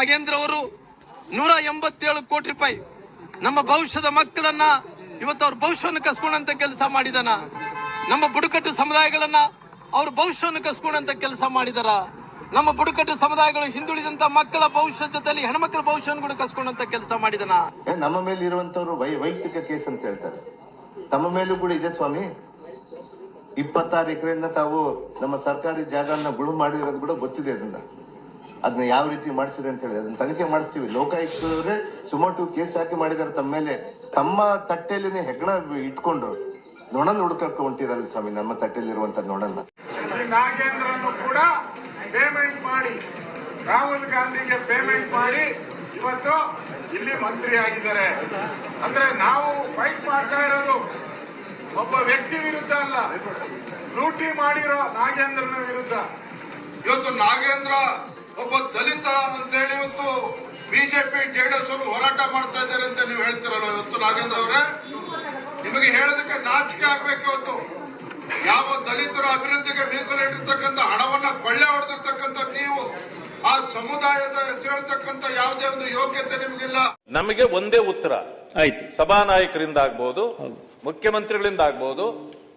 ನಾಗೇಂದ್ರ ಅವರು 187 ಕೋಟಿ ರೂಪಾಯಿ ನಮ್ಮ ಭವಿಷ್ಯದ ಮಕ್ಕಳನ್ನ ಇವತ್ತು ಅವ್ರ ಭವಿಷ್ಯವನ್ನು ಕಸ್ಕೊಂಡಂತ ಕೆಲಸ ಮಾಡಿದಾನ. ನಮ್ಮ ಬುಡಕಟ್ಟು ಸಮುದಾಯಗಳನ್ನ ಅವ್ರ ಭವಿಷ್ಯವನ್ನು ಕಸ್ಕೊಂಡಂತ ಕೆಲಸ ಮಾಡಿದಾರ. ನಮ್ಮ ಬುಡಕಟ್ಟು ಸಮುದಾಯಗಳು ಹಿಂದುಳಿದಂತ ಮಕ್ಕಳ ಭವಿಷ್ಯ ಜೊತೆಲಿ ಹೆಣ್ಮಕ್ಳ ಭವಿಷ್ಯವನ್ನು ಕೂಡ ಕಸ್ಕೊಂಡಂತ ಕೆಲಸ ಮಾಡಿದಾನ. ನಮ್ಮ ಮೇಲೆ ಇರುವಂತವ್ರು ವೈಯಕ್ತಿಕ ಕೇಸ್ ಅಂತ ಹೇಳ್ತಾರೆ. ತಮ್ಮ ಮೇಲೂ ಕೂಡ ಇದೆ ಸ್ವಾಮಿ. 26 ಎಕರೆಯಿಂದ ತಾವು ನಮ್ಮ ಸರ್ಕಾರಿ ಜಾಗನ ಗುಳು ಮಾಡಿರೋದು ಕೂಡ ಗೊತ್ತಿದೆ. ಅದನ್ನ ಯಾವ ರೀತಿ ಮಾಡಿಸಿರಿ ಅಂತ ಹೇಳಿ ಅದನ್ನ ತನಿಖೆ ಮಾಡಿಸ್ತೀವಿ. ಲೋಕಾಯುಕ್ತರೇ ಸುಮೋಟು ಕೇಸ್ ಹಾಕಿ ಮಾಡಿದಾರೆ ತಮ್ಮ ಮೇಲೆ. ತಮ್ಮ ತಟ್ಟೆಯಲ್ಲಿ ಹೆಗ್ಣ ಇಟ್ಕೊಂಡು ನೊಣನ ಹುಡುಕಕ್ಕೆ ಹೊಂಟಿರಲ್ಲ ಸ್ವಾಮಿ. ನಮ್ಮ ತಟ್ಟೆಯಲ್ಲಿರುವಂತ ನೊಣನ ನಾಗೇಂದ್ರನ್ನು ಕೂಡ ಪೇಮೆಂಟ್ ಮಾಡಿ, ರಾಹುಲ್ ಗಾಂಧಿಗೆ ಪೇಮೆಂಟ್ ಮಾಡಿ ಇವತ್ತು ಇಲ್ಲಿ ಮಂತ್ರಿ ಆಗಿದ್ದಾರೆ. ಅಂದ್ರೆ ನಾವು ಫೈಟ್ ಮಾಡ್ತಾ ಇರೋದು ಒಬ್ಬ ವ್ಯಕ್ತಿ ವಿರುದ್ಧ ಅಲ್ಲ, ಲೂಟಿ ಮಾಡಿರೋ ನಾಗೇಂದ್ರನ ವಿರುದ್ಧ. ಇವತ್ತು ನಾಗೇಂದ್ರ ಒಬ್ಬ ದಲಿತ ಅಂತ ಹೇಳಿ ಇವತ್ತು ಬಿಜೆಪಿ ಜೆಡಿಎಸ್ ಅವರು ಹೋರಾಟ ಮಾಡ್ತಾ ಇದ್ದಾರೆ ಅಂತ ನೀವು ಹೇಳ್ತಿರಲ್ಲ. ಇವತ್ತು ನಾಗೇಂದ್ರ ಅವರೇ, ನಿಮಗೆ ಹೇಳೋದಕ್ಕೆ ನಾಚಿಕೆ ಆಗ್ಬೇಕು. ಇವತ್ತು ಯಾವ ದಲಿತರ ಅಭಿವೃದ್ಧಿಗೆ ಮೀಸಲಿಟ್ಟಿರ್ತಕ್ಕಂಥ ಹಣವನ್ನ ಕೊಳ್ಳೆ ಹೊಡೆದಿರ್ತಕ್ಕಂಥ ನೀವು ಆ ಸಮುದಾಯದ ಹೆಸರು ಹೇಳ್ತಕ್ಕಂಥ ಯಾವುದೇ ಒಂದು ಯೋಗ್ಯತೆ ನಿಮಗಿಲ್ಲ. ನಮಗೆ ಒಂದೇ ಉತ್ತರ ಆಯ್ತು. ಸಭಾನಾಯಕರಿಂದ ಆಗ್ಬಹುದು, ಮುಖ್ಯಮಂತ್ರಿಗಳಿಂದ ಆಗ್ಬಹುದು,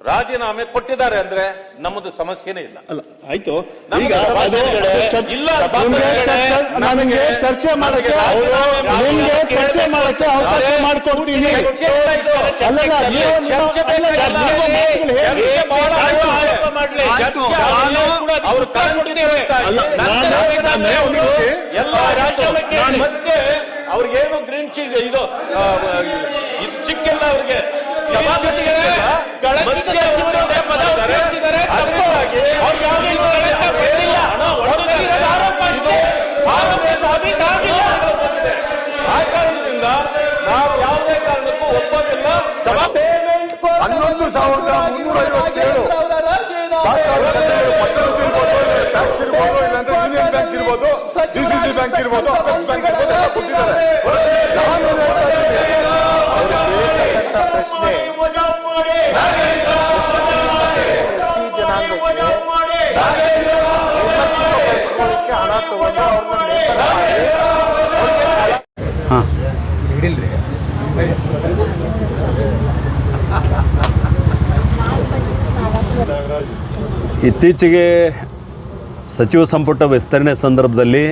ರಾಜೀನಾಮೆ ಕೊಟ್ಟಿದ್ದಾರೆ ಅಂದ್ರೆ ನಮ್ಮದು ಸಮಸ್ಯೆನೇ ಇಲ್ಲ. ಆಯ್ತು. ಈಗ ನಮಗೆ ಚರ್ಚೆ ಮಾಡಕ್ಕೆ ಅವಕಾಶ ಮಾಡಿಕೊಡ್ತೀನಿ. ಮತ್ತೆ ಅವ್ರಿಗೇನು ಗ್ರೀನ್ ಚೀಸ್ ಇದು ಚಿಕ್ಕಿಲ್ಲ ಅವ್ರಿಗೆ. ಆ ಕಾರಣದಿಂದ ನಾವು ಯಾವುದೇ ಕಾರಣಕ್ಕೂ ಒಪ್ಪೋದಿಲ್ಲ. 11,357 ಟ್ಯಾಕ್ಸ್ ಇರ್ಬೋದು, ಇಲ್ಲಾಂದ್ರೆ ಯೂನಿಯನ್ ಬ್ಯಾಂಕ್ ಇರ್ಬೋದು, ಡಿಸಿಸಿ ಬ್ಯಾಂಕ್ ಇರ್ಬೋದು, ಅಪೆಕ್ಸ್ ಬ್ಯಾಂಕ್ ಇರ್ಬೋದು, ಎಲ್ಲ ಕೊಟ್ಟಿದ್ದಾರೆ. ಪ್ರಶ್ನೆ ಹಣ ತಗೊಂಡು ಇತ್ತೀಚೆಗೆ ಸಚಿವ ಸಂಪುಟ ವಿಸ್ತರಣೆ ಸಂದರ್ಭದಲ್ಲಿ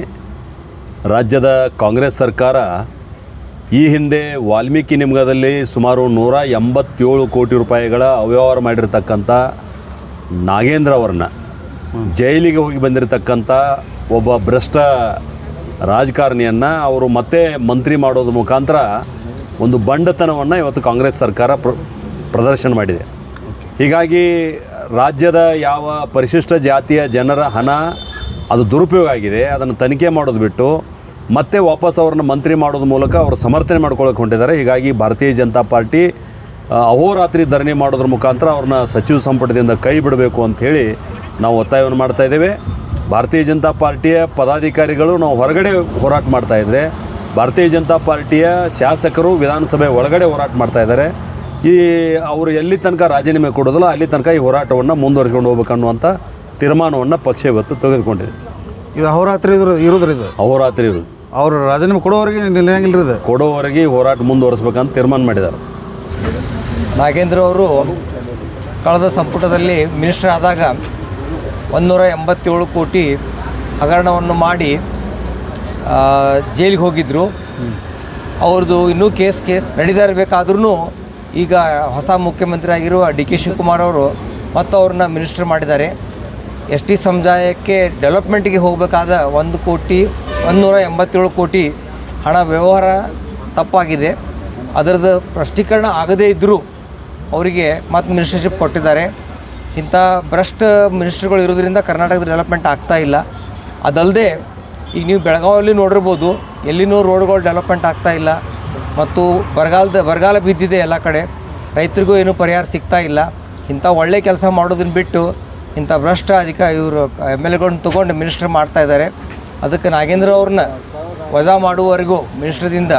ರಾಜ್ಯದ ಕಾಂಗ್ರೆಸ್ ಸರ್ಕಾರ ಈ ಹಿಂದೆ ವಾಲ್ಮೀಕಿ ನಿಮ್ಗದಲ್ಲಿ ಸುಮಾರು 187 ಕೋಟಿ ರೂಪಾಯಿಗಳ ಅವ್ಯವಹಾರ ಮಾಡಿರ್ತಕ್ಕಂಥ ನಾಗೇಂದ್ರ ಅವರನ್ನ ಜೈಲಿಗೆ ಹೋಗಿ ಬಂದಿರತಕ್ಕಂಥ ಒಬ್ಬ ಭ್ರಷ್ಟ ರಾಜಕಾರಣಿಯನ್ನು ಅವರು ಮತ್ತೆ ಮಂತ್ರಿ ಮಾಡೋದ್ರ ಮುಖಾಂತರ ಒಂದು ಬಂಡತನವನ್ನು ಇವತ್ತು ಕಾಂಗ್ರೆಸ್ ಸರ್ಕಾರ ಪ್ರದರ್ಶನ ಮಾಡಿದೆ. ಹೀಗಾಗಿ ರಾಜ್ಯದ ಯಾವ ಪರಿಶಿಷ್ಟ ಜಾತಿಯ ಜನರ ಹಣ ಅದು ದುರುಪಯೋಗ ಆಗಿದೆ, ಅದನ್ನು ತನಿಖೆ ಮಾಡೋದು ಬಿಟ್ಟು ಮತ್ತೆ ವಾಪಸ್ ಅವ್ರನ್ನ ಮಂತ್ರಿ ಮಾಡೋದ್ರ ಮೂಲಕ ಅವರು ಸಮರ್ಥನೆ ಮಾಡ್ಕೊಳ್ಳೋಕೆ ಹೊಂಟಿದ್ದಾರೆ. ಹೀಗಾಗಿ ಭಾರತೀಯ ಜನತಾ ಪಾರ್ಟಿ ಅಹೋರಾತ್ರಿ ಧರಣಿ ಮಾಡೋದ್ರ ಮುಖಾಂತರ ಅವ್ರನ್ನ ಸಚಿವ ಸಂಪುಟದಿಂದ ಕೈ ಬಿಡಬೇಕು ಅಂಥೇಳಿ ನಾವು ಒತ್ತಾಯವನ್ನು ಮಾಡ್ತಾಯಿದ್ದೇವೆ. ಭಾರತೀಯ ಜನತಾ ಪಾರ್ಟಿಯ ಪದಾಧಿಕಾರಿಗಳು ನಾವು ಹೊರಗಡೆ ಹೋರಾಟ ಮಾಡ್ತಾಯಿದ್ರೆ, ಭಾರತೀಯ ಜನತಾ ಪಾರ್ಟಿಯ ಶಾಸಕರು ವಿಧಾನಸಭೆ ಒಳಗಡೆ ಹೋರಾಟ ಮಾಡ್ತಾಯಿದ್ದಾರೆ. ಅವರು ಎಲ್ಲಿ ತನಕ ರಾಜೀನಾಮೆ ಕೊಡೋದಿಲ್ಲ ಅಲ್ಲಿ ತನಕ ಈ ಹೋರಾಟವನ್ನು ಮುಂದುವರಿಸ್ಕೊಂಡು ಹೋಗ್ಬೇಕು ಅನ್ನುವಂಥ ತೀರ್ಮಾನವನ್ನು ಪಕ್ಷ ಇವತ್ತು ತೆಗೆದುಕೊಂಡಿದೆ. ಇದು ಅಹೋರಾತ್ರಿ ಇರೋದ್ರಿಂದ ಅಹೋರಾತ್ರಿ ಇರೋದು ಅವರು ರಾಜೀನಾಮೆ ಕೊಡೋವರೆಗೆ ನಿಲ್ಲಂಗಿಲ್ಲ, ಕೊಡೋವರೆಗೆ ಹೋರಾಟ ಮುಂದುವರಿಸ್ಬೇಕಂತ ತೀರ್ಮಾನ ಮಾಡಿದ್ದಾರೆ. ನಾಗೇಂದ್ರ ಅವರು ಕಳೆದ ಸಂಪುಟದಲ್ಲಿ ಮಿನಿಸ್ಟರ್ ಆದಾಗ 187 ಕೋಟಿ ಹಗರಣವನ್ನು ಮಾಡಿ ಜೈಲಿಗೆ ಹೋಗಿದ್ದರು. ಅವ್ರದ್ದು ಇನ್ನೂ ಕೇಸ್ ನಡೀತಾ ಇರಬೇಕಾದ್ರೂ ಈಗ ಹೊಸ ಮುಖ್ಯಮಂತ್ರಿ ಆಗಿರುವ ಡಿ ಕೆ ಶಿವಕುಮಾರ್ ಅವರು ಮತ್ತು ಅವ್ರನ್ನ ಮಿನಿಸ್ಟರ್ ಮಾಡಿದ್ದಾರೆ. ಎಸ್ ಟಿ ಸಮುದಾಯಕ್ಕೆ ಡೆವಲಪ್ಮೆಂಟ್ಗೆ ಹೋಗಬೇಕಾದ 187 ಕೋಟಿ ಹಣ ವ್ಯವಹಾರ ತಪ್ಪಾಗಿದೆ. ಅದರದ್ದು ಸ್ಪಷ್ಟೀಕರಣ ಆಗದೇ ಇದ್ದರೂ ಅವರಿಗೆ ಮತ್ತು ಮಿನಿಸ್ಟರ್ಶಿಪ್ ಕೊಟ್ಟಿದ್ದಾರೆ. ಇಂಥ ಭ್ರಷ್ಟ ಮಿನಿಸ್ಟರ್ಗಳು ಇರೋದ್ರಿಂದ ಕರ್ನಾಟಕದ ಡೆವಲಪ್ಮೆಂಟ್ ಆಗ್ತಾಯಿಲ್ಲ. ಅದಲ್ಲದೆ ಈಗ ನೀವು ಬೆಳಗಾವಿಯಲ್ಲಿ ನೋಡಿರ್ಬೋದು, ಎಲ್ಲಿನೂ ರೋಡ್ಗಳು ಡೆವಲಪ್ಮೆಂಟ್ ಆಗ್ತಾಯಿಲ್ಲ ಮತ್ತು ಬರಗಾಲ ಬಿದ್ದಿದೆ ಎಲ್ಲ ಕಡೆ. ರೈತರಿಗೂ ಏನೂ ಪರಿಹಾರ ಸಿಗ್ತಾ ಇಲ್ಲ. ಇಂಥ ಒಳ್ಳೆ ಕೆಲಸ ಮಾಡೋದನ್ನ ಬಿಟ್ಟು ಇಂಥ ಭ್ರಷ್ಟ ಇವರು MLAಗಳನ್ನ ತೊಗೊಂಡು ಮಿನಿಸ್ಟರ್ ಮಾಡ್ತಾಯಿದ್ದಾರೆ. ಅದಕ್ಕೆ ನಾಗೇಂದ್ರ ಅವ್ರನ್ನ ವಜಾ ಮಾಡುವವರೆಗೂ ಮಿನಿಸ್ಟ್ರದಿಂದ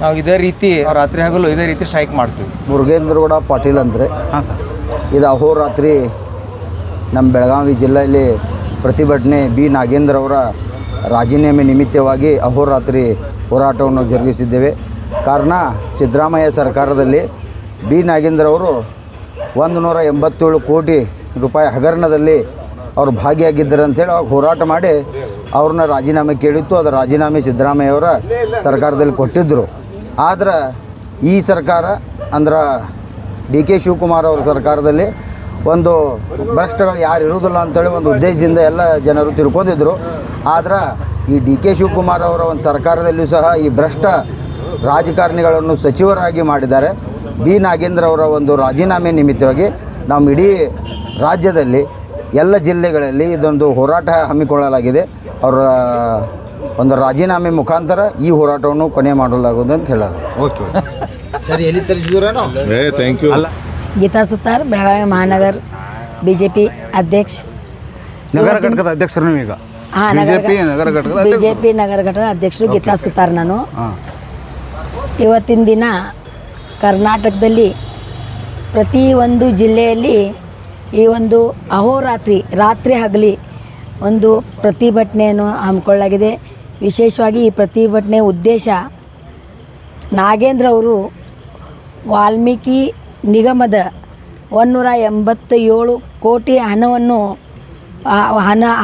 ನಾವು ಇದೇ ರೀತಿ ರಾತ್ರಿ ಹಗಲು ಇದೇ ರೀತಿ ಸ್ಟ್ರೈಕ್ ಮಾಡ್ತೀವಿ. ಮುರುಗೇಂದ್ರಗೌಡ ಪಾಟೀಲ್ ಅಂದರೆ ಇದು ಅಹೋರಾತ್ರಿ ನಮ್ಮ ಬೆಳಗಾವಿ ಜಿಲ್ಲೆಯಲ್ಲಿ ಪ್ರತಿಭಟನೆ ನಾಗೇಂದ್ರ ಅವರ ರಾಜೀನಾಮೆ ನಿಮಿತ್ತವಾಗಿ ಅಹೋರಾತ್ರಿ ಹೋರಾಟವನ್ನು ಜರುಗಿಸಿದ್ದೇವೆ. ಕಾರಣ ಸಿದ್ದರಾಮಯ್ಯ ಸರ್ಕಾರದಲ್ಲಿ ಬಿ ನಾಗೇಂದ್ರ ಅವರು 187 ಕೋಟಿ ರೂಪಾಯಿ ಹಗರಣದಲ್ಲಿ ಅವರು ಭಾಗಿಯಾಗಿದ್ದಾರೆ ಅಂಥೇಳಿ ಅವಾಗ ಹೋರಾಟ ಮಾಡಿ ಅವ್ರನ್ನ ರಾಜೀನಾಮೆ ಕೇಳಿತ್ತು. ಅದು ರಾಜೀನಾಮೆ ಸಿದ್ದರಾಮಯ್ಯವರ ಸರ್ಕಾರದಲ್ಲಿ ಕೊಟ್ಟಿದ್ದರು. ಆದ್ರೆ ಈ ಸರ್ಕಾರ ಅಂದ್ರೆ ಡಿ ಕೆ ಶಿವಕುಮಾರ್ ಅವರ ಸರ್ಕಾರದಲ್ಲಿ ಒಂದು ಭ್ರಷ್ಟಗಳು ಯಾರು ಇರುವುದಿಲ್ಲ ಅಂಥೇಳಿ ಒಂದು ಉದ್ದೇಶದಿಂದ ಎಲ್ಲ ಜನರು ತಿಳ್ಕೊಂಡಿದ್ರು. ಆದ್ರೆ ಈ ಡಿ ಕೆ ಶಿವಕುಮಾರ್ ಅವರ ಒಂದು ಸರ್ಕಾರದಲ್ಲಿಯೂ ಸಹ ಈ ಭ್ರಷ್ಟ ರಾಜಕಾರಣಿಗಳನ್ನು ಸಚಿವರಾಗಿ ಮಾಡಿದ್ದಾರೆ. ಬಿ ನಾಗೇಂದ್ರ ಅವರ ಒಂದು ರಾಜೀನಾಮೆ ನಿಮಿತ್ತವಾಗಿ ನಾವು ಇಡೀ ರಾಜ್ಯದಲ್ಲಿ ಎಲ್ಲ ಜಿಲ್ಲೆಗಳಲ್ಲಿ ಇದೊಂದು ಹೋರಾಟ ಹಮ್ಮಿಕೊಳ್ಳಲಾಗಿದೆ. ಅವರ ಒಂದು ರಾಜೀನಾಮೆ ಮುಖಾಂತರ ಈ ಹೋರಾಟವನ್ನು ಕೊನೆ ಮಾಡಲಾಗುವುದು ಅಂತ ಹೇಳೋದು. ಓಕೆ ಸರಿ, ಎಲ್ಲಿ ತರಿಸಿದ್ರೇನೋ? Thank you. ಗೀತಾ ಸುತಾರ್, ಬೆಳಗಾವಿ ಮಹಾನಗರ BJP ಅಧ್ಯಕ್ಷ. ನಗರ ಘಟಕದ ಅಧ್ಯಕ್ಷರು ನೀವು ಈಗ? ಹಾಂ, ಬಿಜೆಪಿ ನಗರ ಘಟಕದ BJP ನಗರ ಘಟಕದ ಅಧ್ಯಕ್ಷರು ಗೀತಾ ಸುತಾರ್ ನಾನು. ಇವತ್ತಿನ ದಿನ ಕರ್ನಾಟಕದಲ್ಲಿ ಪ್ರತಿ ಒಂದು ಜಿಲ್ಲೆಯಲ್ಲಿ ಈ ಒಂದು ಅಹೋರಾತ್ರಿ ರಾತ್ರಿ ಹಗಲಿ ಒಂದು ಪ್ರತಿಭಟನೆಯನ್ನು ಹಮ್ಮಿಕೊಳ್ಳಲಾಗಿದೆ. ವಿಶೇಷವಾಗಿ ಈ ಪ್ರತಿಭಟನೆ ಉದ್ದೇಶ ನಾಗೇಂದ್ರ ಅವರು ವಾಲ್ಮೀಕಿ ನಿಗಮದ 187 ಕೋಟಿ ಹಣವನ್ನು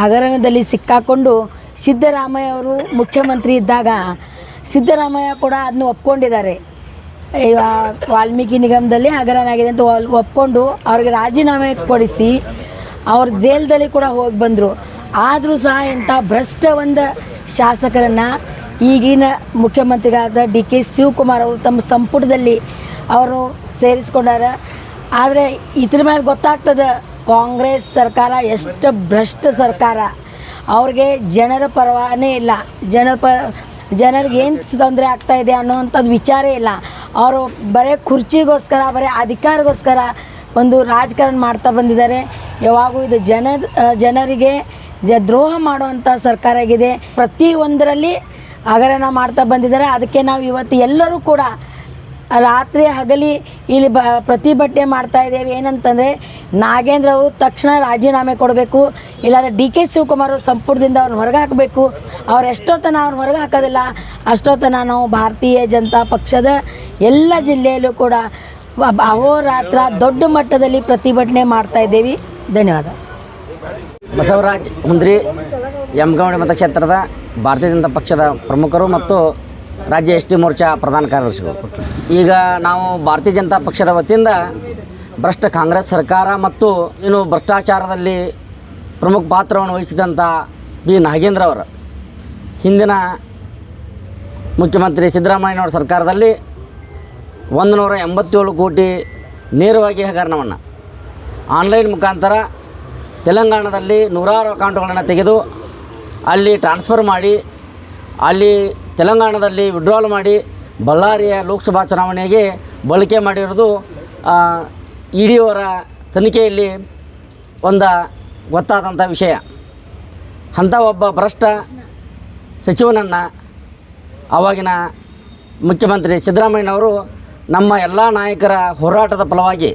ಹಗರಣದಲ್ಲಿ ಸಿಕ್ಕಾಕೊಂಡು ಸಿದ್ದರಾಮಯ್ಯ ಅವರು ಮುಖ್ಯಮಂತ್ರಿ ಇದ್ದಾಗ ಸಿದ್ದರಾಮಯ್ಯ ಕೂಡ ಅದನ್ನು ಒಪ್ಕೊಂಡಿದ್ದಾರೆ. ವಾಲ್ಮೀಕಿ ನಿಗಮದಲ್ಲಿ ಹಗರಣ ಆಗಿದೆ ಅಂತ ಒಪ್ಕೊಂಡು ಅವ್ರಿಗೆ ರಾಜೀನಾಮೆ ಕೊಡಿಸಿ ಅವ್ರು ಜೈಲ್ದಲ್ಲಿ ಕೂಡ ಹೋಗಿ ಬಂದರು. ಆದರೂ ಸಹ ಇಂಥ ಭ್ರಷ್ಟ ಒಂದು ಶಾಸಕರನ್ನು ಈಗಿನ ಮುಖ್ಯಮಂತ್ರಿಗಳಾದ ಡಿ ಕೆ ಶಿವಕುಮಾರ್ ಅವರು ತಮ್ಮ ಸಂಪುಟದಲ್ಲಿ ಅವರು ಸೇರಿಸ್ಕೊಂಡಾರ. ಆದರೆ ಇದ್ರ ಮೇಲೆ ಗೊತ್ತಾಗ್ತದೆ ಕಾಂಗ್ರೆಸ್ ಸರ್ಕಾರ ಎಷ್ಟು ಭ್ರಷ್ಟ ಸರ್ಕಾರ. ಅವ್ರಿಗೆ ಜನರ ಪರವಾನೇ ಇಲ್ಲ. ಜನರಿಗೆ ಏನು ತೊಂದರೆ ಆಗ್ತಾಯಿದೆ ಅನ್ನೋವಂಥದ್ದು ವಿಚಾರೇ ಇಲ್ಲ. ಅವರು ಬರೀ ಕುರ್ಚಿಗೋಸ್ಕರ, ಬರೀ ಅಧಿಕಾರಗೋಸ್ಕರ ಒಂದು ರಾಜಕಾರಣ ಮಾಡ್ತಾ ಬಂದಿದ್ದಾರೆ. ಯಾವಾಗೂ ಇದು ಜನರಿಗೆ ದ್ರೋಹ ಮಾಡುವಂಥ ಸರ್ಕಾರ ಆಗಿದೆ. ಪ್ರತಿಯೊಂದರಲ್ಲಿ ಹಗರಣ ಮಾಡ್ತಾ ಬಂದಿದ್ದಾರೆ. ಅದಕ್ಕೆ ನಾವು ಇವತ್ತು ಎಲ್ಲರೂ ಕೂಡ ರಾತ್ರಿ ಹಗಲಿ ಇಲ್ಲಿ ಪ್ರತಿಭಟನೆ ಮಾಡ್ತಾ ಇದ್ದೇವೆ. ಏನಂತಂದರೆ ನಾಗೇಂದ್ರ ಅವರು ತಕ್ಷಣ ರಾಜೀನಾಮೆ ಕೊಡಬೇಕು, ಇಲ್ಲಾಂದರೆ ಡಿ ಕೆ ಶಿವಕುಮಾರ್ ಅವರು ಸಂಪುಟದಿಂದ ಅವ್ರನ್ನ ಹೊರಗೆ ಹಾಕಬೇಕು. ಅವ್ರು ಎಷ್ಟೊತ್ತನ ಅವ್ರನ್ನ ಹೊರಗೆ ಹಾಕೋದಿಲ್ಲ ಅಷ್ಟೊತ್ತನ ನಾವು ಭಾರತೀಯ ಜನತಾ ಪಕ್ಷದ ಎಲ್ಲ ಜಿಲ್ಲೆಯಲ್ಲೂ ಕೂಡ ಅಹೋರಾತ್ರ ದೊಡ್ಡ ಮಟ್ಟದಲ್ಲಿ ಪ್ರತಿಭಟನೆ ಮಾಡ್ತಾ ಇದ್ದೇವೆ. ಧನ್ಯವಾದ. ಬಸವರಾಜ್ ಹುಂದ್ರಿ, ಯಮಗೌಡ ಮತಕ್ಷೇತ್ರದ ಭಾರತೀಯ ಜನತಾ ಪಕ್ಷದ ಪ್ರಮುಖರು ಮತ್ತು ರಾಜ್ಯ ಎಸ್ ಟಿ ಮೋರ್ಚಾ ಪ್ರಧಾನ ಕಾರ್ಯದರ್ಶಿಗಳು. ಈಗ ನಾವು ಭಾರತೀಯ ಜನತಾ ಪಕ್ಷದ ವತಿಯಿಂದ ಭ್ರಷ್ಟ ಕಾಂಗ್ರೆಸ್ ಸರ್ಕಾರ ಮತ್ತು ಏನು ಭ್ರಷ್ಟಾಚಾರದಲ್ಲಿ ಪ್ರಮುಖ ಪಾತ್ರವನ್ನು ವಹಿಸಿದಂಥ ಬಿ ನಾಗೇಂದ್ರ ಅವರ ಹಿಂದಿನ ಮುಖ್ಯಮಂತ್ರಿ ಸಿದ್ದರಾಮಯ್ಯನವರ ಸರ್ಕಾರದಲ್ಲಿ 187 ಕೋಟಿ ನೇರವಾಗಿ ಹಗರಣವನ್ನು ಆನ್ಲೈನ್ ಮುಖಾಂತರ ತೆಲಂಗಾಣದಲ್ಲಿ ನೂರಾರು ಅಕೌಂಟ್ಗಳನ್ನು ತೆಗೆದು ಅಲ್ಲಿ ಟ್ರಾನ್ಸ್ಫರ್ ಮಾಡಿ ಅಲ್ಲಿ ತೆಲಂಗಾಣದಲ್ಲಿ ವಿಡ್ರಾಲ್ ಮಾಡಿ ಬಳ್ಳಾರಿಯ ಲೋಕಸಭಾ ಚುನಾವಣೆಗೆ ಬಳಕೆ ಮಾಡಿರೋದು ಇ.ಡಿ. ಅವರ ತನಿಖೆಯಲ್ಲಿ ಒಂದು ಗೊತ್ತಾದಂಥ ವಿಷಯ. ಅಂಥ ಒಬ್ಬ ಭ್ರಷ್ಟ ಸಚಿವನನ್ನು ಆವಾಗಿನ ಮುಖ್ಯಮಂತ್ರಿ ಸಿದ್ದರಾಮಯ್ಯನವರು ನಮ್ಮ ಎಲ್ಲ ನಾಯಕರ ಹೋರಾಟದ ಫಲವಾಗಿ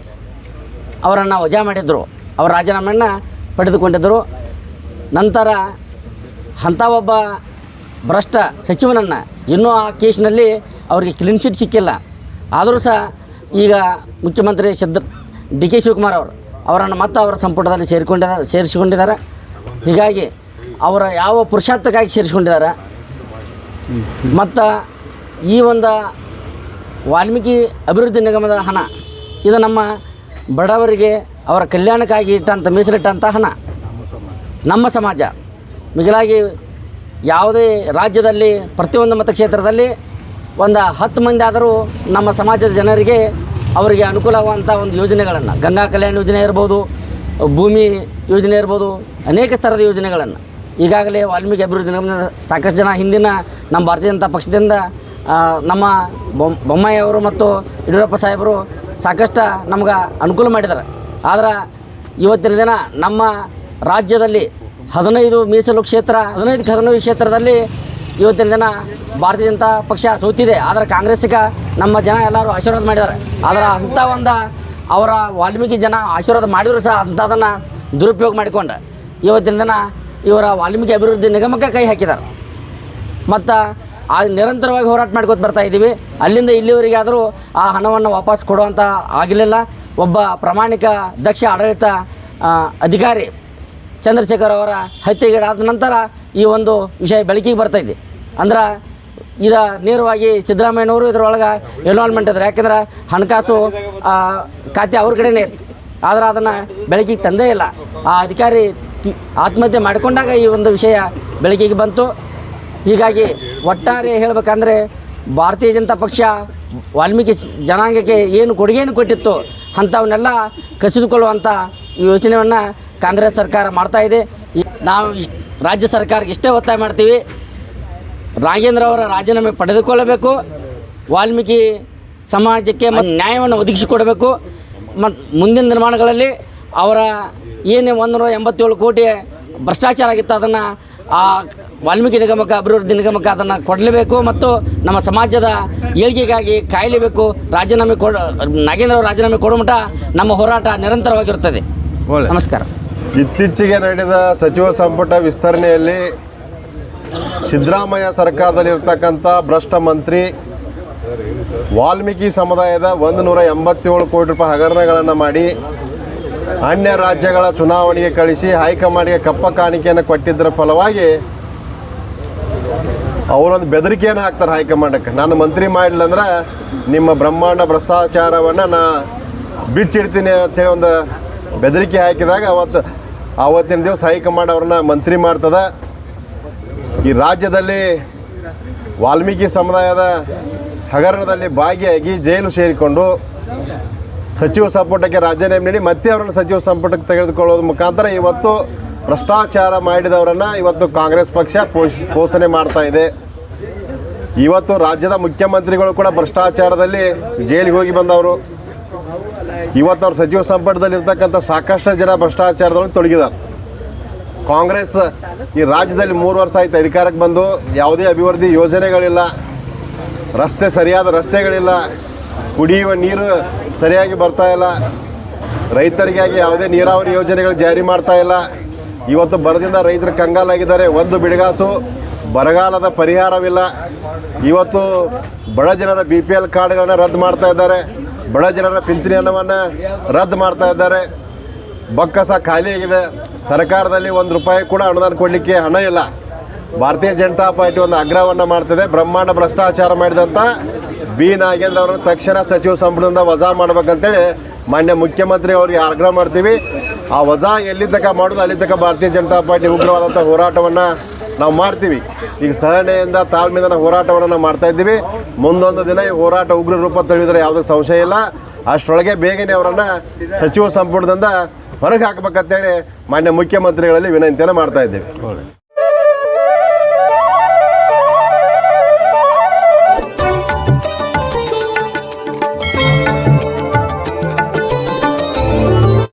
ಅವರನ್ನು ವಜಾ ಮಾಡಿದ್ದರು. ಅವರ ರಾಜೀನಾಮೆಯನ್ನು ಪಡೆದುಕೊಂಡಿದ್ದರು. ನಂತರ ಅಂಥ ಒಬ್ಬ ಭ್ರಷ್ಟ ಸಚಿವನನ್ನು ಇನ್ನೂ ಆ ಕೇಸ್ನಲ್ಲಿ ಅವರಿಗೆ ಕ್ಲೀನ್ ಚಿಟ್ ಸಿಕ್ಕಿಲ್ಲ. ಆದರೂ ಸಹ ಈಗ ಮುಖ್ಯಮಂತ್ರಿ ಡಿ ಕೆ ಶಿವಕುಮಾರ್ ಅವರನ್ನು ಮತ್ತೆ ಅವರ ಸಂಪುಟದಲ್ಲಿ ಸೇರಿಸಿಕೊಂಡಿದ್ದಾರೆ. ಹೀಗಾಗಿ ಅವರ ಯಾವ ಪುರುಷಾರ್ಥಕ್ಕಾಗಿ ಸೇರಿಸಿಕೊಂಡಿದ್ದಾರೆ ಮತ್ತು ಈ ಒಂದು ವಾಲ್ಮೀಕಿ ಅಭಿವೃದ್ಧಿ ನಿಗಮದ ಹಣ ಇದು ನಮ್ಮ ಬಡವರಿಗೆ ಅವರ ಕಲ್ಯಾಣಕ್ಕಾಗಿ ಮೀಸಲಿಟ್ಟಂಥ ಹಣ. ನಮ್ಮ ಸಮಾಜ ಮಿಗಿಲಾಗಿ ಯಾವುದೇ ರಾಜ್ಯದಲ್ಲಿ ಪ್ರತಿಯೊಂದು ಮತಕ್ಷೇತ್ರದಲ್ಲಿ ಒಂದು 10 ಮಂದಿ ಆದರೂ ನಮ್ಮ ಸಮಾಜದ ಜನರಿಗೆ ಅವರಿಗೆ ಅನುಕೂಲವಾಗುವಂಥ ಒಂದು ಯೋಜನೆಗಳನ್ನು, ಗಂಗಾ ಕಲ್ಯಾಣ ಯೋಜನೆ ಇರ್ಬೋದು, ಭೂಮಿ ಯೋಜನೆ ಇರ್ಬೋದು, ಅನೇಕ ಥರದ ಯೋಜನೆಗಳನ್ನು ಈಗಾಗಲೇ ವಾಲ್ಮೀಕಿ ಅಭಿವೃದ್ಧಿ ನಿಗಮದ ಸಾಕಷ್ಟು ಜನ ಹಿಂದಿನ ನಮ್ಮ ಭಾರತೀಯ ಜನತಾ ಪಕ್ಷದಿಂದ ನಮ್ಮ ಬೊಮ್ಮಾಯಿ ಅವರು ಮತ್ತು ಯಡಿಯೂರಪ್ಪ ಸಾಹೇಬರು ಸಾಕಷ್ಟು ನಮ್ಗೆ ಅನುಕೂಲ ಮಾಡಿದ್ದಾರೆ. ಆದ್ರೆ ಇವತ್ತಿನ ದಿನ ನಮ್ಮ ರಾಜ್ಯದಲ್ಲಿ 15 ಮೀಸಲು ಕ್ಷೇತ್ರ 15 ಕ್ಷೇತ್ರದಲ್ಲಿ ಇವತ್ತಿನ ದಿನ ಭಾರತೀಯ ಜನತಾ ಪಕ್ಷ ಸೋತಿದೆ. ಆದರೆ ಕಾಂಗ್ರೆಸ್ಸಿಗೆ ನಮ್ಮ ಜನ ಎಲ್ಲರೂ ಆಶೀರ್ವಾದ ಮಾಡಿದ್ದಾರೆ. ಆದರೆ ಅಂಥ ಒಂದು ಅವರ ವಾಲ್ಮೀಕಿ ಜನ ಆಶೀರ್ವಾದ ಮಾಡಿದರೂ ಸಹ ಅಂಥದನ್ನು ದುರುಪಯೋಗ ಮಾಡಿಕೊಂಡು ಇವತ್ತಿನ ದಿನ ಇವರ ವಾಲ್ಮೀಕಿ ಅಭಿವೃದ್ಧಿ ನಿಗಮಕ್ಕೆ ಕೈ ಹಾಕಿದ್ದಾರೆ. ಮತ್ತು ನಿರಂತರವಾಗಿ ಹೋರಾಟ ಮಾಡ್ಕೊತ ಬರ್ತಾ ಇದ್ದೀವಿ. ಅಲ್ಲಿಂದ ಇಲ್ಲಿವರೆಗೆ ಆದರೂ ಆ ಹಣವನ್ನು ವಾಪಸ್ ಕೊಡುವಂಥ ಆಗಲಿಲ್ಲ. ಒಬ್ಬ ಪ್ರಾಮಾಣಿಕ ದಕ್ಷ ಆಡಳಿತ ಅಧಿಕಾರಿ ಚಂದ್ರಶೇಖರ್ ಅವರ ಹತ್ಯೆಗೀಡಾದ ನಂತರ ಈ ಒಂದು ವಿಷಯ ಬೆಳಕಿಗೆ ಬರ್ತಾಯಿದೆ. ಅಂದ್ರೆ ಇದು ನೇರವಾಗಿ ಸಿದ್ದರಾಮಯ್ಯನವರು ಇದರೊಳಗೆ ಇನ್ವಾಲ್ವ್ಮೆಂಟ್ ಇದ್ದಾರೆ. ಯಾಕೆಂದ್ರೆ ಹಣಕಾಸು ಖಾತೆ ಅವ್ರ ಕಡೆನೇ ಇತ್ತು, ಆದರೆ ಅದನ್ನು ಬೆಳಕಿಗೆ ತಂದೇ ಇಲ್ಲ. ಆ ಅಧಿಕಾರಿ ಆತ್ಮಹತ್ಯೆ ಮಾಡಿಕೊಂಡಾಗ ಈ ಒಂದು ವಿಷಯ ಬೆಳಕಿಗೆ ಬಂತು. ಹೀಗಾಗಿ ಒಟ್ಟಾರೆ ಹೇಳಬೇಕಂದ್ರೆ ಭಾರತೀಯ ಜನತಾ ಪಕ್ಷ ವಾಲ್ಮೀಕಿ ಜನಾಂಗಕ್ಕೆ ಏನು ಕೊಡುಗೆಯನ್ನು ಕೊಟ್ಟಿತ್ತು ಅಂಥವನ್ನೆಲ್ಲ ಕಸಿದುಕೊಳ್ಳುವಂಥ ಯೋಚನೆಯನ್ನು ಕಾಂಗ್ರೆಸ್ ಸರ್ಕಾರ ಮಾಡ್ತಾಯಿದೆ. ನಾವು ರಾಜ್ಯ ಸರ್ಕಾರಕ್ಕೆ ಇಷ್ಟೇ ಒತ್ತಾಯ ಮಾಡ್ತೀವಿ, ನಾಗೇಂದ್ರ ಅವರ ರಾಜೀನಾಮೆ ಪಡೆದುಕೊಳ್ಳಬೇಕು, ವಾಲ್ಮೀಕಿ ಸಮಾಜಕ್ಕೆ ನ್ಯಾಯವನ್ನು ಒದಗಿಸಿಕೊಡಬೇಕು. ಮತ್ತು ಮುಂದಿನ ನಿರ್ಮಾಣಗಳಲ್ಲಿ ಅವರ ಏನೇ 187 ಕೋಟಿ ಭ್ರಷ್ಟಾಚಾರ ಆಗಿತ್ತು ಅದನ್ನು ಆ ವಾಲ್ಮೀಕಿ ನಿಗಮಕ್ಕೆ, ಅಭಿವೃದ್ಧಿ ನಿಗಮಕ್ಕೆ ಅದನ್ನು ಕೊಡಲೇಬೇಕು ಮತ್ತು ನಮ್ಮ ಸಮಾಜದ ಏಳಿಗೆಗಾಗಿ ಕಾಯಲೇಬೇಕು. ರಾಜೀನಾಮೆ ನಾಗೇಂದ್ರ ಅವರು ರಾಜೀನಾಮೆ ಕೊಡೋ ಮಟ್ಟ ನಮ್ಮ ಹೋರಾಟ ನಿರಂತರವಾಗಿರುತ್ತದೆ. ನಮಸ್ಕಾರ. ಇತ್ತೀಚೆಗೆ ನಡೆದ ಸಚಿವ ಸಂಪುಟ ವಿಸ್ತರಣೆಯಲ್ಲಿ ಸಿದ್ದರಾಮಯ್ಯ ಸರ್ಕಾರದಲ್ಲಿರ್ತಕ್ಕಂಥ ಭ್ರಷ್ಟ ಮಂತ್ರಿ ವಾಲ್ಮೀಕಿ ಸಮುದಾಯದ 187 ಕೋಟಿ ರೂಪಾಯಿ ಹಗರಣಗಳನ್ನು ಮಾಡಿ ಅನ್ಯ ರಾಜ್ಯಗಳ ಚುನಾವಣೆಗೆ ಕಳಿಸಿ ಹೈಕಮಾಂಡ್ಗೆ ಕಪ್ಪ ಕಾಣಿಕೆಯನ್ನು ಕೊಟ್ಟಿದ್ದರ ಫಲವಾಗಿ ಅವರೊಂದು ಬೆದರಿಕೆಯನ್ನು ಹಾಕ್ತಾರೆ ಹೈಕಮಾಂಡಕ್ಕೆ. ನಾನು ಮಂತ್ರಿ ಮಾಡಲಿಲ್ಲ ಅಂದ್ರೆ ನಿಮ್ಮ ಬ್ರಹ್ಮಾಂಡ ಭ್ರಷ್ಟಾಚಾರವನ್ನು ನಾ ಬಿಚ್ಚಿಡ್ತೀನಿ ಅಂಥೇಳಿ ಒಂದು ಬೆದರಿಕೆ ಹಾಕಿದಾಗ ಆವತ್ತಿನ ದಿವಸ ಹೈಕಮಾಂಡ್ ಅವ್ರನ್ನ ಮಂತ್ರಿ ಮಾಡ್ತದೆ. ಈ ರಾಜ್ಯದಲ್ಲಿ ವಾಲ್ಮೀಕಿ ಸಮುದಾಯದ ಹಗರಣದಲ್ಲಿ ಭಾಗಿಯಾಗಿ ಜೈಲು ಸೇರಿಕೊಂಡು ಸಚಿವ ಸಂಪುಟಕ್ಕೆ ರಾಜೀನಾಮೆ ನೀಡಿ ಮತ್ತೆ ಅವರನ್ನು ಸಚಿವ ಸಂಪುಟಕ್ಕೆ ತೆಗೆದುಕೊಳ್ಳೋದ್ರ ಮುಖಾಂತರ ಇವತ್ತು ಭ್ರಷ್ಟಾಚಾರ ಮಾಡಿದವರನ್ನು ಇವತ್ತು ಕಾಂಗ್ರೆಸ್ ಪಕ್ಷ ಪೋಷಣೆ ಮಾಡ್ತಾ ಇದೆ. ಇವತ್ತು ರಾಜ್ಯದ ಮುಖ್ಯಮಂತ್ರಿಗಳು ಕೂಡ ಭ್ರಷ್ಟಾಚಾರದಲ್ಲಿ ಜೈಲಿಗೆ ಹೋಗಿ ಬಂದವರು. ಇವತ್ತು ಅವ್ರು ಸಚಿವ ಸಂಪುಟದಲ್ಲಿ ಇರ್ತಕ್ಕಂಥ ಸಾಕಷ್ಟು ಜನ ಭ್ರಷ್ಟಾಚಾರದೊಳಗೆ ತೊಡಗಿದ್ದಾರೆ. ಕಾಂಗ್ರೆಸ್ ಈ ರಾಜ್ಯದಲ್ಲಿ 3 ವರ್ಷ ಆಯ್ತು ಅಧಿಕಾರಕ್ಕೆ ಬಂದು, ಯಾವುದೇ ಅಭಿವೃದ್ಧಿ ಯೋಜನೆಗಳಿಲ್ಲ, ಸರಿಯಾದ ರಸ್ತೆಗಳಿಲ್ಲ, ಕುಡಿಯುವ ನೀರು ಸರಿಯಾಗಿ ಬರ್ತಾ ಇಲ್ಲ, ರೈತರಿಗಾಗಿ ಯಾವುದೇ ನೀರಾವರಿ ಯೋಜನೆಗಳು ಜಾರಿ ಮಾಡ್ತಾ ಇಲ್ಲ. ಇವತ್ತು ಬರದಿಂದ ರೈತರು ಕಂಗಾಲಾಗಿದ್ದಾರೆ. ಒಂದು ಬಿಡಿಗಾಸು ಬರಗಾಲದ ಪರಿಹಾರವಿಲ್ಲ. ಇವತ್ತು ಬಡ ಜನರ BPL ಕಾರ್ಡ್ಗಳನ್ನು ರದ್ದು ಮಾಡ್ತಾ ಇದ್ದಾರೆ, ಬಡ ಜನರ ಪಿಂಚಣಿ ಹಣವನ್ನು ರದ್ದು ಮಾಡ್ತಾ ಇದ್ದಾರೆ. ಬೊಕ್ಕಸ ಖಾಲಿಯಾಗಿದೆ. ಸರ್ಕಾರದಲ್ಲಿ ₹1 ಕೂಡ ಅನುದಾನ ಕೊಡಲಿಕ್ಕೆ ಹಣ ಇಲ್ಲ. ಭಾರತೀಯ ಜನತಾ ಪಾರ್ಟಿ ಒಂದು ಆಗ್ರಹವನ್ನು ಮಾಡ್ತಿದೆ. ಬ್ರಹ್ಮಾಂಡ ಭ್ರಷ್ಟಾಚಾರ ಮಾಡಿದಂಥ ಬಿ ನಾಗೇಂದ್ರ ಅವರನ್ನು ತಕ್ಷಣ ಸಚಿವ ಸಂಪುಟದಿಂದ ವಜಾ ಮಾಡ್ಬೇಕಂತೇಳಿ ಮಾನ್ಯ ಮುಖ್ಯಮಂತ್ರಿ ಅವರಿಗೆ ಆಗ್ರಹ ಮಾಡ್ತೀವಿ. ಆ ವಜಾ ಎಲ್ಲಿ ತನಕ ಮಾಡೋದು ಅಲ್ಲಿ ತನಕ ಭಾರತೀಯ ಜನತಾ ಪಾರ್ಟಿ ಉಗ್ರವಾದಂಥ ಹೋರಾಟವನ್ನು ನಾವು ಮಾಡ್ತೀವಿ. ಈಗ ಸಹನೆಯಿಂದ ತಾಳ್ಮೆಯಿಂದ ಹೋರಾಟವನ್ನು ನಾವು ಮಾಡ್ತಾಯಿದ್ದೀವಿ. ಮುಂದೊಂದು ದಿನ ಈ ಹೋರಾಟ ಉಗ್ರ ರೂಪ ತಳೆಯುವುದರ ಯಾವುದೇ ಸಂಶಯ ಇಲ್ಲ. ಅಷ್ಟರೊಳಗೆ ಬೇಗನೆ ಅವರನ್ನು ಸಚಿವ ಸಂಪುಟದಿಂದ ಹೊರಗೆ ಹಾಕಬೇಕಂತೇಳಿ ಮಾನ್ಯ ಮುಖ್ಯಮಂತ್ರಿಗಳಲ್ಲಿ ವಿನಂತಿಯನ್ನು ಮಾಡ್ತಾಯಿದ್ದೀವಿ.